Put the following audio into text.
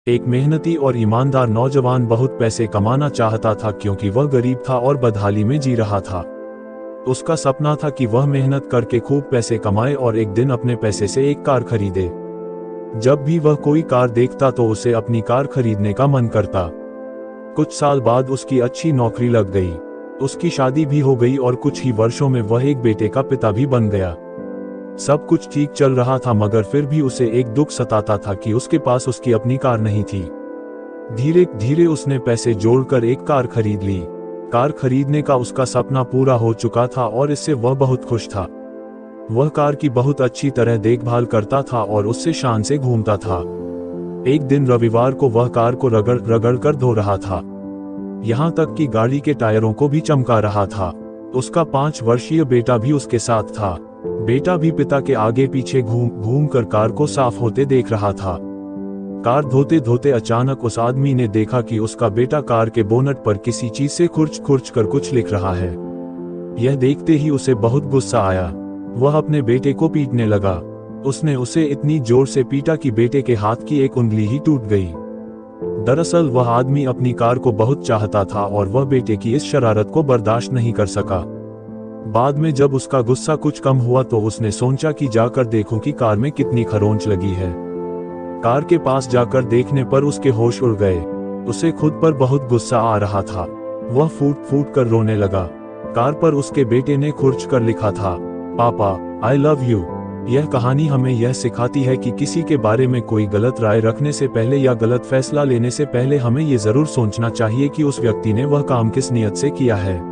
एक मेहनती और ईमानदार नौजवान बहुत पैसे कमाना चाहता था क्योंकि वह गरीब था और बदहाली में जी रहा था। उसका सपना था कि वह मेहनत करके खूब पैसे कमाए और एक दिन अपने पैसे से एक कार खरीदे। जब भी वह कोई कार देखता तो उसे अपनी कार खरीदने का मन करता। कुछ साल बाद उसकी अच्छी नौकरी लग गई, उसकी शादी भी हो गई और कुछ ही वर्षों में वह एक बेटे का पिता भी बन गया। सब कुछ ठीक चल रहा था मगर फिर भी उसे एक दुख सताता था कि उसके पास उसकी अपनी कार नहीं थी। धीरे धीरे उसने पैसे जोड़कर एक कार खरीद ली। कार खरीदने का उसका सपना पूरा हो चुका था और इससे वह बहुत खुश था। वह कार की बहुत अच्छी तरह देखभाल करता था और उससे शान से घूमता था। एक दिन रविवार को वह कार को रगड़ रगड़ कर धो रहा था, यहाँ तक कि गाड़ी के टायरों को भी चमका रहा था। उसका 5 वर्षीय बेटा भी उसके साथ था। बेटा भी पिता के आगे पीछे घूम घूम कर कार को साफ होते देख रहा था। कार धोते धोते अचानक उस आदमी ने देखा कि उसका बेटा कार के बोनट पर किसी चीज से खुरच खुरच कर कुछ लिख रहा है। यह देखते ही उसे बहुत गुस्सा आया। वह अपने बेटे को पीटने लगा। उसने उसे इतनी जोर से पीटा कि बेटे के हाथ की एक उंगली ही टूट गई। दरअसल वह आदमी अपनी कार को बहुत चाहता था और वह बेटे की इस शरारत को बर्दाश्त नहीं कर सका। बाद में जब उसका गुस्सा कुछ कम हुआ तो उसने सोचा कि जाकर देखूं कि कार में कितनी खरोंच लगी है। कार के पास जाकर देखने पर उसके होश उड़ गए। उसे खुद पर बहुत गुस्सा आ रहा था। वह फूट फूट कर रोने लगा। कार पर उसके बेटे ने खुरच कर लिखा था, पापा आई लव यू। यह कहानी हमें यह सिखाती है कि किसी के बारे में कोई गलत राय रखने से पहले या गलत फैसला लेने से पहले हमें ये जरूर सोचना चाहिए कि उस व्यक्ति ने वह काम किस नियत से किया है।